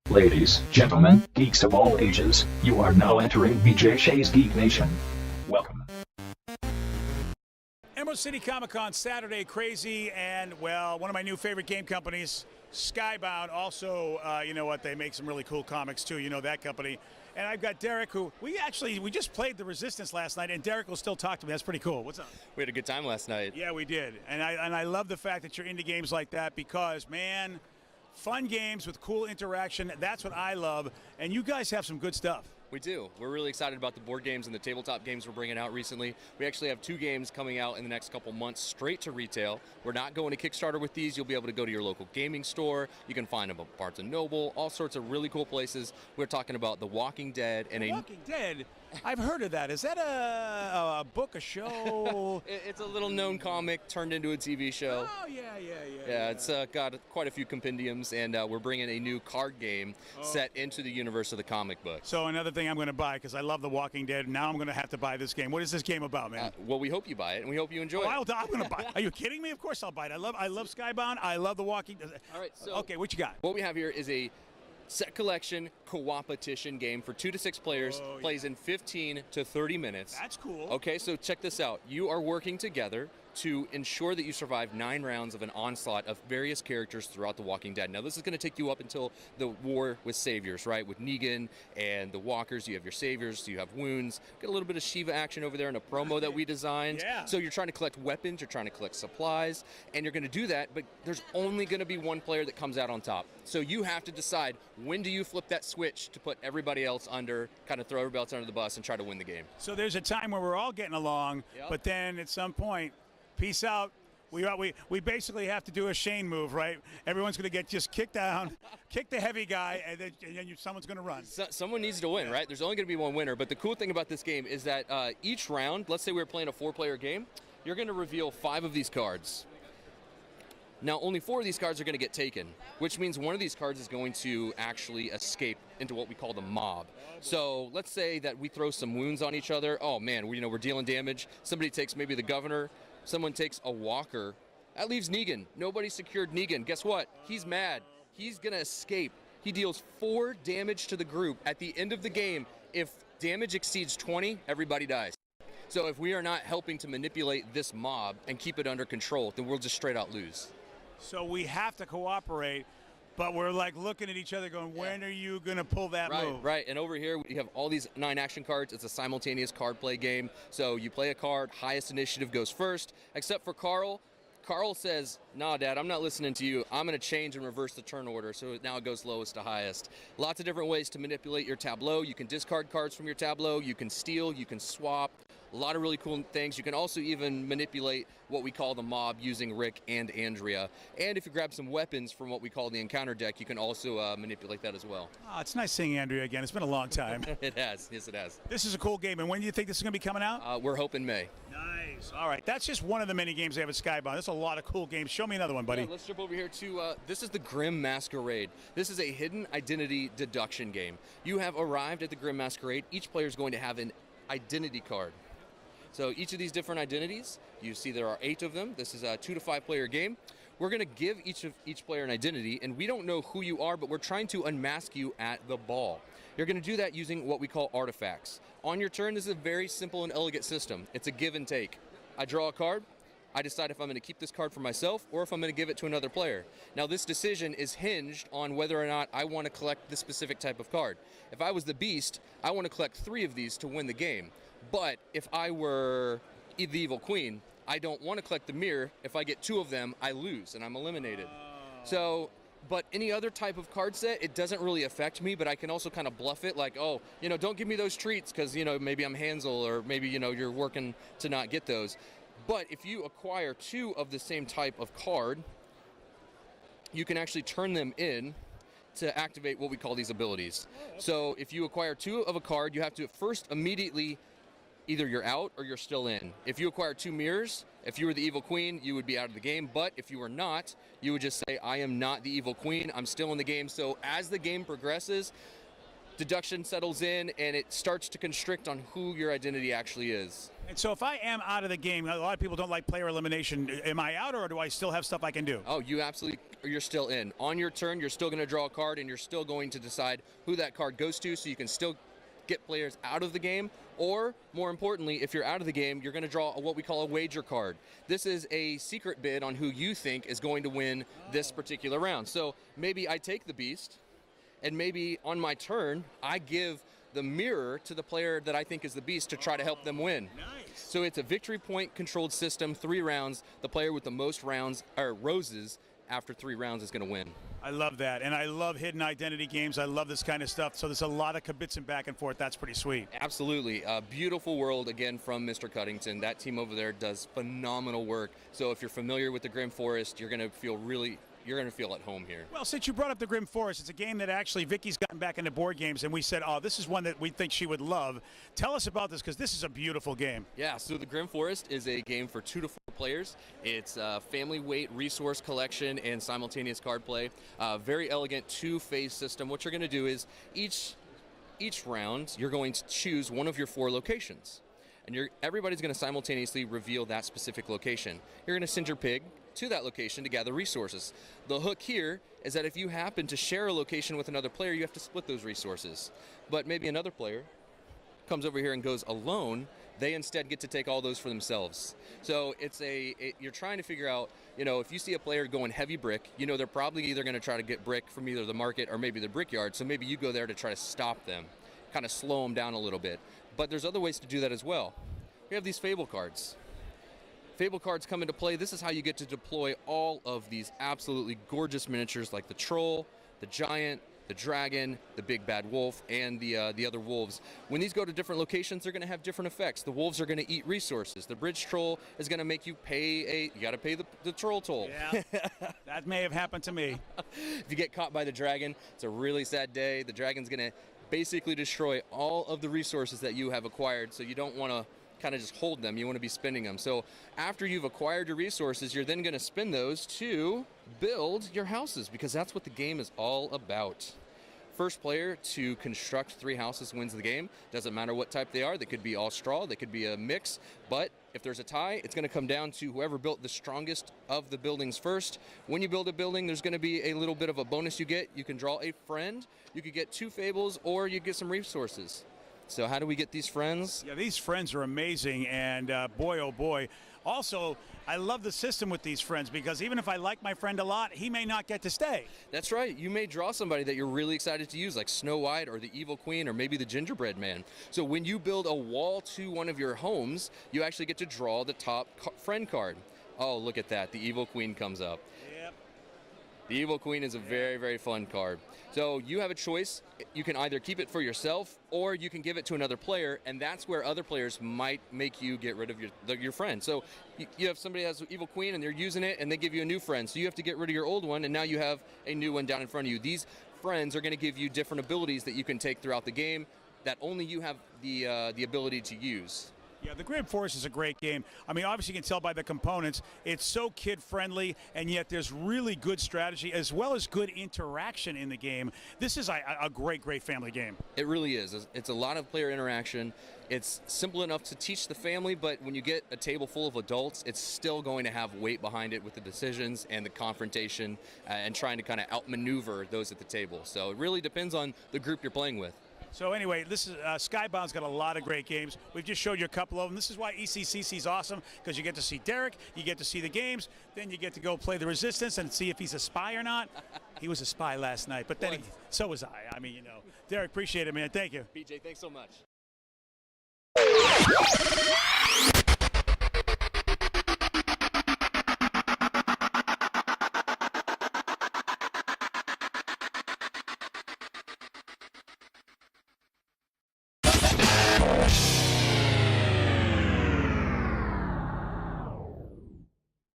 Ladies, gentlemen, geeks of all ages, you are now entering BJ Shea's Geek Nation. Welcome. Emerald City Comic Con Saturday, crazy, and well, one of my new favorite game companies, Skybound. Also, you know what? They make some really cool comics too. You know that company. And I've got Derek, who we just played The Resistance last night, and Derek will still talk to me. That's pretty cool. What's up? We had a good time last night. Yeah, we did. And I love the fact that you're into games like that because, man, fun games with cool interaction. That's what I love. And you guys have some good stuff. We do. We're really excited about the board games and the tabletop games we're bringing out recently. We actually have 2 games coming out in the next couple months straight to retail. We're not going to Kickstarter with these. You'll be able to go to your local gaming store. You can find them at Barnes & Noble, all sorts of really cool places. We're talking about The Walking Dead. And Walking Dead? I've heard of that. Is that a book, a show? It's a little known comic turned into a TV show. Oh, yeah. Yeah, it's got quite a few compendiums, and we're bringing a new card game set into the universe of the comic book. So another thing I'm going to buy, because I love The Walking Dead, now I'm going to have to buy this game. What is this game about, man? Well, we hope you buy it, and we hope you enjoy it. I'm going to buy it. Are you kidding me? Of course I'll buy it. I love Skybound. I love The Walking Dead. All right, so okay, what you got? What we have here is a set collection co-opetition game for 2 to 6 players, plays in 15 to 30 minutes. That's cool. Okay, so check this out. You are working together to ensure that you survive 9 rounds of an onslaught of various characters throughout The Walking Dead. Now, this is going to take you up until the war with saviors, right? With Negan and the walkers, you have your saviors, so you have wounds. Get a little bit of Shiva action over there in a promo that we designed. Yeah. So you're trying to collect weapons, you're trying to collect supplies, and you're going to do that, but there's only going to be one player that comes out on top. So you have to decide, when do you flip that switch to put everybody else under, kind of throw everybody else under the bus and try to win the game. So there's a time where we're all getting along, but then at some point, peace out. We basically have to do a Shane move, right? Everyone's going to get just kicked down, kick the heavy guy, and then someone's going to run. Someone needs to win, right? There's only going to be one winner. But the cool thing about this game is that each round, let's say we're playing a 4-player game, you're going to reveal 5 of these cards. Now, only 4 of these cards are going to get taken, which means one of these cards is going to actually escape into what we call the mob. So let's say that we throw some wounds on each other. Oh, man, we're dealing damage. Somebody takes maybe the governor. Someone takes a walker. That leaves Negan. Nobody secured Negan. Guess what? He's mad. He's going to escape. He deals 4 damage to the group. At the end of the game, if damage exceeds 20, everybody dies. So if we are not helping to manipulate this mob and keep it under control, then we'll just straight out lose. So we have to cooperate, but we're like looking at each other going, when are you going to pull that move? Right, and over here we have all these 9 action cards. It's a simultaneous card play game. So you play a card, highest initiative goes first, except for Carl. Carl says, nah, Dad, I'm not listening to you. I'm going to change and reverse the turn order, so now it goes lowest to highest. Lots of different ways to manipulate your tableau. You can discard cards from your tableau. You can steal. You can swap. A lot of really cool things. You can also even manipulate what we call the mob using Rick and Andrea. And if you grab some weapons from what we call the encounter deck, you can also manipulate that as well. Oh, it's nice seeing Andrea again. It's been a long time. It has. Yes, it has. This is a cool game. And when do you think this is going to be coming out? We're hoping May. Nice. All right. That's just one of the many games they have at Skybound. There's a lot of cool games. Show me another one, buddy. Yeah, let's jump over here to, this is the Grimm Masquerade. This is a hidden identity deduction game. You have arrived at the Grimm Masquerade. Each player is going to have an identity card. So each of these different identities, you see there are 8 of them. This is a 2 to 5 player game. We're going to give each player an identity, and we don't know who you are, but we're trying to unmask you at the ball. You're going to do that using what we call artifacts. On your turn, this is a very simple and elegant system. It's a give and take. I draw a card. I decide if I'm going to keep this card for myself or if I'm going to give it to another player. Now, this decision is hinged on whether or not I want to collect this specific type of card. If I was the Beast, I want to collect 3 of these to win the game. But if I were the Evil Queen, I don't want to collect the mirror. If I get 2 of them, I lose and I'm eliminated. So, but any other type of card set, it doesn't really affect me, but I can also kind of bluff it like, oh, don't give me those treats because, maybe I'm Hansel or maybe, you're working to not get those. But if you acquire 2 of the same type of card, you can actually turn them in to activate what we call these abilities. So if you acquire 2 of a card, you have to first immediately either you're out or you're still in. If you acquire 2 mirrors, if you were the Evil Queen, you would be out of the game. But if you were not, you would just say, I am not the Evil Queen. I'm still in the game. So as the game progresses, deduction settles in and it starts to constrict on who your identity actually is. And so if I am out of the game, a lot of people don't like player elimination. Am I out or do I still have stuff I can do? Oh, you absolutely or you're still in. On your turn, you're still going to draw a card, and you're still going to decide who that card goes to, so you can still get players out of the game, or more importantly, if you're out of the game, you're going to draw what we call a wager card. This is a secret bid on who you think is going to win this particular round. So maybe I take the beast, and maybe on my turn, I give the mirror to the player that I think is the beast to try to help them win. Nice. So it's a victory point controlled system, 3 rounds. The player with the most rounds or roses after 3 rounds is going to win. I love that, and I love hidden identity games. I love this kind of stuff. So there's a lot of kibitzing back and forth. That's pretty sweet. Absolutely. A beautiful world, again, from Mr. Cuddington. That team over there does phenomenal work. So if you're familiar with the Grimm Forest, you're going to feel at home here. Well, since you brought up the Grimm Forest, it's a game that actually Vicky's gotten back into board games, and we said, oh, this is one that we think she would love. Tell us about this, because this is a beautiful game. Yeah, so the Grimm Forest is a game for 2 to 4 players. It's a family weight resource collection and simultaneous card play. Very elegant 2-phase system. What you're going to do is each round, you're going to choose one of your 4 locations. And everybody's going to simultaneously reveal that specific location. You're going to send your pig to that location to gather resources. The hook here is that if you happen to share a location with another player, you have to split those resources. But maybe another player comes over here and goes alone, they instead get to take all those for themselves. So you're trying to figure out, if you see a player going heavy brick, they're probably either going to try to get brick from either the market or maybe the brickyard, so maybe you go there to try to stop them, kind of slow them down a little bit. But there's other ways to do that as well. We have these Fable cards. Fable cards come into play. This is how you get to deploy all of these absolutely gorgeous miniatures like the troll, the giant, the dragon, the big bad wolf, and the other wolves. When these go to different locations, they're going to have different effects. The wolves are going to eat resources. The bridge troll is going to make you you got to pay the troll toll. Yeah, that may have happened to me. If you get caught by the dragon, it's a really sad day. The dragon's going to basically destroy all of the resources that you have acquired, so you don't want to kind of just hold them. You want to be spending them. So after you've acquired your resources, you're then going to spend those to build your houses, because that's what the game is all about. First player to construct 3 houses wins the game. Doesn't matter what type they are. They could be all straw. They could be a mix. But if there's a tie, it's going to come down to whoever built the strongest of the buildings first. When you build a building, there's going to be a little bit of a bonus you get. You can draw a friend. You could get 2 fables, or you get some resources. So how do we get these friends? Yeah, these friends are amazing, and boy, oh boy. Also, I love the system with these friends, because even if I like my friend a lot, he may not get to stay. That's right. You may draw somebody that you're really excited to use, like Snow White or the Evil Queen or maybe the Gingerbread Man. So when you build a wall to one of your homes, you actually get to draw the top friend card. Oh, look at that. The Evil Queen comes up. Yep. The Evil Queen is a very, very fun card. So you have a choice. You can either keep it for yourself, or you can give it to another player, and that's where other players might make you get rid of your friend. So you have somebody that has Evil Queen, and they're using it, and they give you a new friend. So you have to get rid of your old one, and now you have a new one down in front of you. These friends are going to give you different abilities that you can take throughout the game that only you have the ability to use. Yeah, the Grimm Forest is a great game. I mean, obviously you can tell by the components. It's so kid-friendly, and yet there's really good strategy as well as good interaction in the game. This is a great, great family game. It really is. It's a lot of player interaction. It's simple enough to teach the family, but when you get a table full of adults, it's still going to have weight behind it with the decisions and the confrontation and trying to kind of outmaneuver those at the table. So it really depends on the group you're playing with. So anyway, this is Skybound's got a lot of great games. We've just showed you a couple of them. This is why ECCC is awesome, because you get to see Derek, you get to see the games, then you get to go play the Resistance and see if he's a spy or not. He was a spy last night, but then so was I. I mean, Derek, appreciate it, man. Thank you. BJ, thanks so much.